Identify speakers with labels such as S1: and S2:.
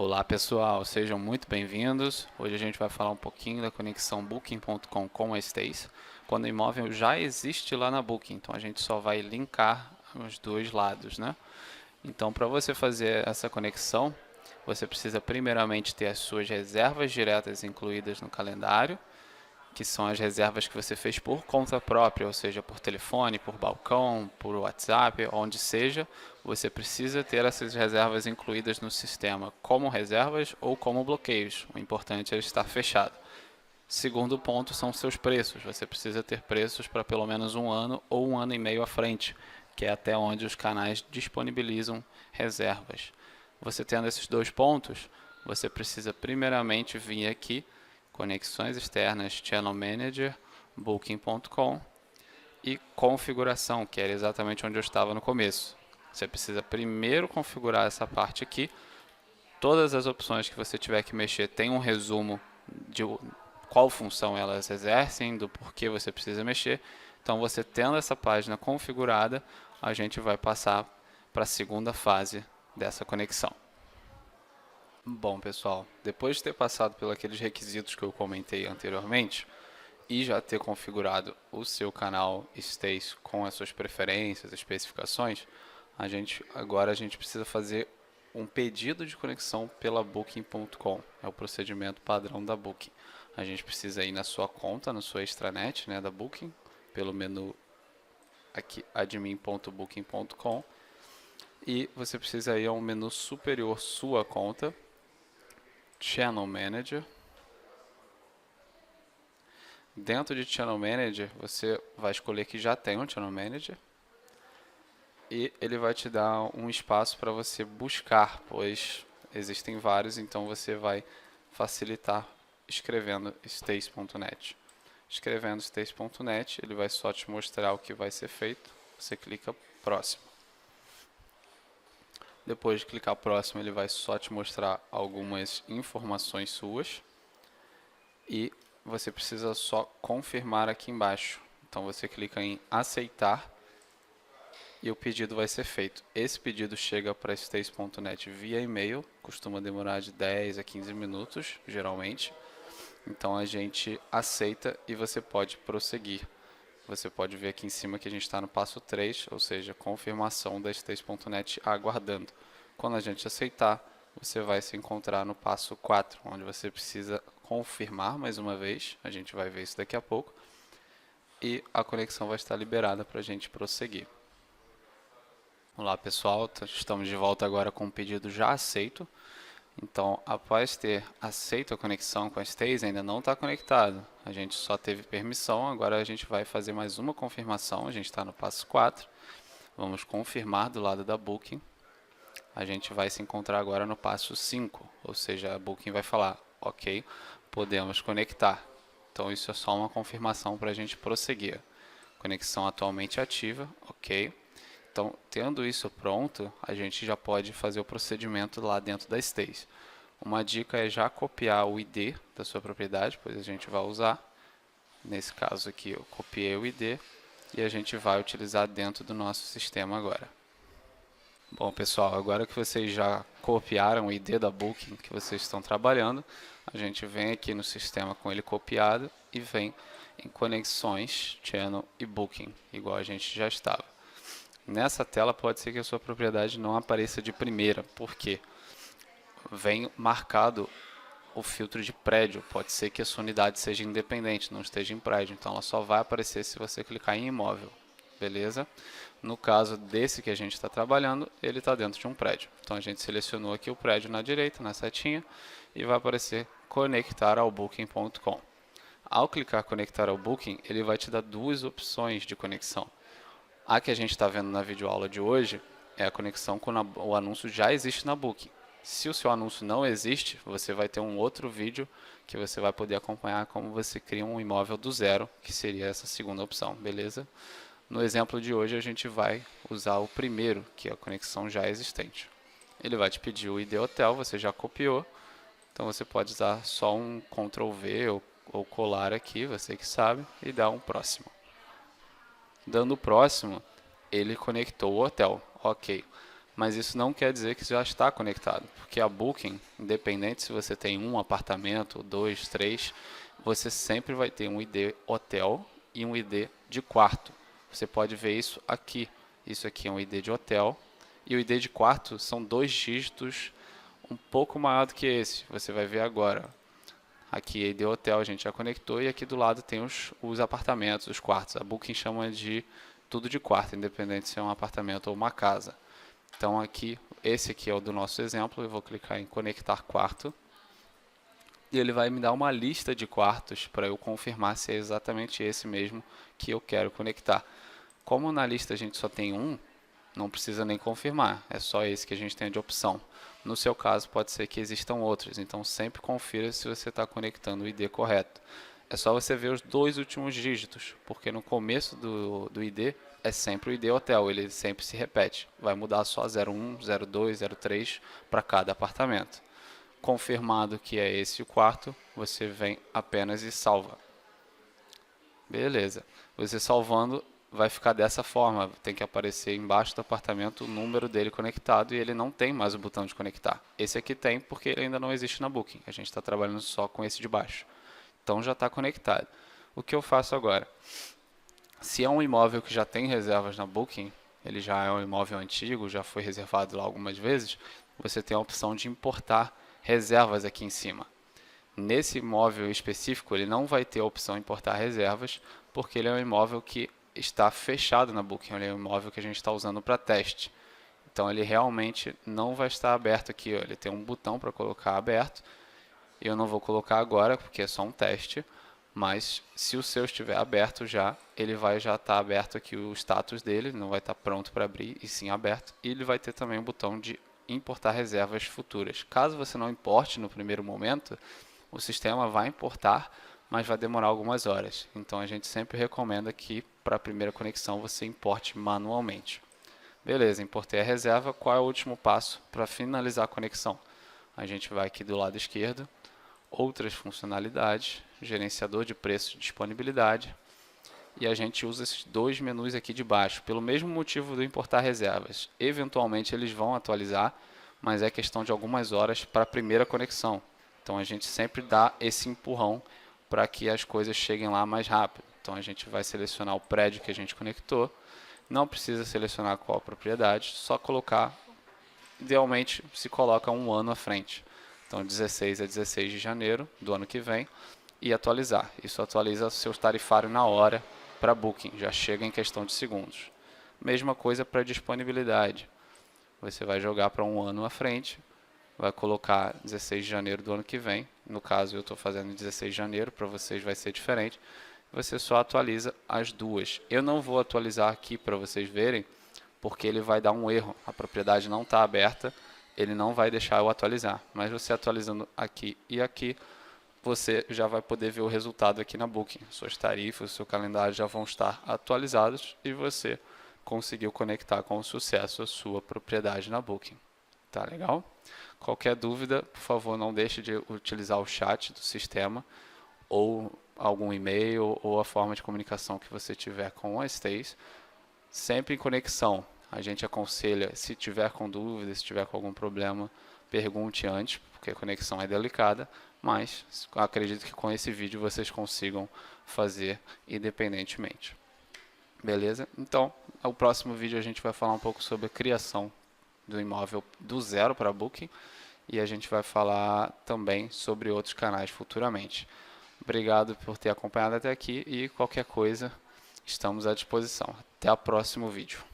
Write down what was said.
S1: Olá pessoal, sejam muito bem-vindos. Hoje a gente vai falar um pouquinho da conexão Booking.com com a Stace, quando o imóvel já existe lá na Booking, então a gente só vai linkar os dois lados, né? Então, para você fazer essa conexão, você precisa primeiramente ter as suas reservas diretas incluídas no calendário, que são as reservas que você fez por conta própria, ou seja, por telefone, por balcão, por WhatsApp, onde seja, você precisa ter essas reservas incluídas no sistema como reservas ou como bloqueios. O importante é estar fechado. Segundo ponto são seus preços. Você precisa ter preços para pelo menos um ano ou um ano e meio à frente, que é até onde os canais disponibilizam reservas. Você tendo esses dois pontos, você precisa primeiramente vir aqui, conexões externas, Channel Manager, Booking.com e configuração, que era exatamente onde eu estava no começo. Você precisa primeiro configurar essa parte aqui. Todas as opções que você tiver que mexer tem um resumo de qual função elas exercem, do porquê você precisa mexer. Então, você tendo essa página configurada, a gente vai passar para a segunda fase dessa conexão. Bom, pessoal, depois de ter passado pelos aqueles requisitos que eu comentei anteriormente e já ter configurado o seu canal Stace com as suas preferências, especificações, agora a gente precisa fazer um pedido de conexão pela Booking.com. É o procedimento padrão da Booking. A gente precisa ir na sua conta, na sua extranet, né, da Booking, pelo menu aqui admin.booking.com, e você precisa ir ao menu superior sua conta, Channel Manager. Dentro de Channel Manager, você vai escolher que já tem um Channel Manager e ele vai te dar um espaço para você buscar, pois existem vários, então você vai facilitar escrevendo stace.net. Escrevendo stace.net, ele vai só te mostrar o que vai ser feito. Você clica próximo. Depois de clicar próximo, ele vai só te mostrar algumas informações suas e você precisa só confirmar aqui embaixo. Então você clica em aceitar e o pedido vai ser feito. Esse pedido chega para stace.net via e-mail, costuma demorar de 10 a 15 minutos, geralmente. Então a gente aceita e você pode prosseguir. Você pode ver aqui em cima que a gente está no passo 3, ou seja, confirmação da stace.net aguardando. Quando a gente aceitar, você vai se encontrar no passo 4, onde você precisa confirmar mais uma vez, a gente vai ver isso daqui a pouco, e a conexão vai estar liberada para a gente prosseguir. Olá pessoal, estamos de volta agora com o pedido já aceito. Então, após ter aceito a conexão com a Stace, ainda não está conectado. A gente só teve permissão, agora a gente vai fazer mais uma confirmação. A gente está no passo 4. Vamos confirmar do lado da Booking. A gente vai se encontrar agora no passo 5, ou seja, a Booking vai falar, ok, podemos conectar. Então, isso é só uma confirmação para a gente prosseguir. Conexão atualmente ativa, ok. Então, tendo isso pronto, a gente já pode fazer o procedimento lá dentro da Stace. Uma dica é já copiar o ID da sua propriedade, pois a gente vai usar. Nesse caso aqui, eu copiei o ID e a gente vai utilizar dentro do nosso sistema agora. Bom, pessoal, agora que vocês já copiaram o ID da Booking que vocês estão trabalhando, a gente vem aqui no sistema com ele copiado e vem em conexões, channel e Booking, igual a gente já estava. Nessa tela pode ser que a sua propriedade não apareça de primeira, porque vem marcado o filtro de prédio. Pode ser que a sua unidade seja independente, não esteja em prédio, então ela só vai aparecer se você clicar em imóvel, beleza? No caso desse que a gente está trabalhando, ele está dentro de um prédio. Então a gente selecionou aqui o prédio na direita, na setinha, e vai aparecer conectar ao Booking.com. Ao clicar conectar ao Booking, ele vai te dar duas opções de conexão. A que a gente está vendo na videoaula de hoje é a conexão quando o anúncio já existe na Booking. Se o seu anúncio não existe, você vai ter um outro vídeo que você vai poder acompanhar como você cria um imóvel do zero, que seria essa segunda opção, beleza? No exemplo de hoje a gente vai usar o primeiro, que é a conexão já existente. Ele vai te pedir o ID hotel, você já copiou, então você pode usar só um Ctrl V ou colar aqui, você que sabe, e dar um próximo. Dando o próximo, ele conectou o hotel, ok. mas isso não quer dizer que já está conectado, porque a Booking, independente se você tem um apartamento, dois, três, você sempre vai ter um ID hotel e um ID de quarto. Você pode ver isso aqui. Isso aqui é um ID de hotel e o ID de quarto são 2 dígitos um pouco maior do que esse. Você vai ver agora. Aqui ID hotel a gente já conectou e aqui do lado tem os apartamentos, os quartos. A Booking chama de tudo de quarto, independente se é um apartamento ou uma casa. Então aqui, esse aqui é o do nosso exemplo. Eu vou clicar em conectar quarto. E ele vai me dar uma lista de quartos para eu confirmar se é exatamente esse mesmo que eu quero conectar. Como na lista a gente só tem um, não precisa nem confirmar, é só esse que a gente tem de opção. No seu caso pode ser que existam outros, então sempre confira se você está conectando o ID correto. É só você ver os 2 últimos dígitos, porque no começo do ID é sempre o ID hotel, ele sempre se repete. Vai mudar só 01, 02, 03 para cada apartamento. Confirmado que é esse o quarto, você vem apenas e salva. Beleza. Você salvando vai ficar dessa forma, tem que aparecer embaixo do apartamento o número dele conectado e ele não tem mais o botão de conectar. Esse aqui tem porque ele ainda não existe na Booking, a gente está trabalhando só com esse de baixo. Então já está conectado. O que eu faço agora? Se é um imóvel que já tem reservas na Booking, ele já é um imóvel antigo, já foi reservado lá algumas vezes, você tem a opção de importar reservas aqui em cima. Nesse imóvel específico, ele não vai ter a opção de importar reservas, porque ele é um imóvel que está fechado na Booking, ele é um imóvel que a gente está usando para teste. Então ele realmente não vai estar aberto aqui, ó. Ele tem um botão para colocar aberto, eu não vou colocar agora, porque é só um teste, mas se o seu estiver aberto já, ele vai já estar aberto aqui o status dele, não vai estar pronto para abrir, e sim aberto, e ele vai ter também o botão de importar reservas futuras. Caso você não importe no primeiro momento, o sistema vai importar, mas vai demorar algumas horas. Então a gente sempre recomenda que para a primeira conexão você importe manualmente. Beleza, importei a reserva. Qual é o último passo para finalizar a conexão? A gente vai aqui do lado esquerdo, outras funcionalidades, gerenciador de preço e disponibilidade, e a gente usa esses 2 menus aqui de baixo, pelo mesmo motivo do importar reservas. Eventualmente eles vão atualizar, mas é questão de algumas horas para a primeira conexão. Então a gente sempre dá esse empurrão para que as coisas cheguem lá mais rápido. Então a gente vai selecionar o prédio que a gente conectou, não precisa selecionar qual propriedade, só colocar, idealmente se coloca um ano à frente. Então 16 a 16 de janeiro do ano que vem e atualizar. Isso atualiza o seu tarifário na hora para Booking, já chega em questão de segundos. Mesma coisa para disponibilidade. Você vai jogar para um ano à frente, vai colocar 16 de janeiro do ano que vem. No caso eu estou fazendo 16 de janeiro, para vocês vai ser diferente. Você só atualiza as duas. Eu não vou atualizar aqui para vocês verem, porque ele vai dar um erro. A propriedade não está aberta, ele não vai deixar eu atualizar. Mas você atualizando aqui e aqui, você já vai poder ver o resultado aqui na Booking. Suas tarifas, seu calendário já vão estar atualizados e você conseguiu conectar com sucesso a sua propriedade na Booking. Tá legal? Qualquer dúvida, por favor, não deixe de utilizar o chat do sistema ou algum e-mail ou a forma de comunicação que você tiver com a Stace. Sempre em conexão. A gente aconselha, se tiver com dúvida, se tiver com algum problema, pergunte antes, porque a conexão é delicada, mas acredito que com esse vídeo vocês consigam fazer independentemente. Beleza? Então, no próximo vídeo a gente vai falar um pouco sobre a criação do imóvel do zero para Booking e a gente vai falar também sobre outros canais futuramente. Obrigado por ter acompanhado até aqui e qualquer coisa estamos à disposição. Até o próximo vídeo.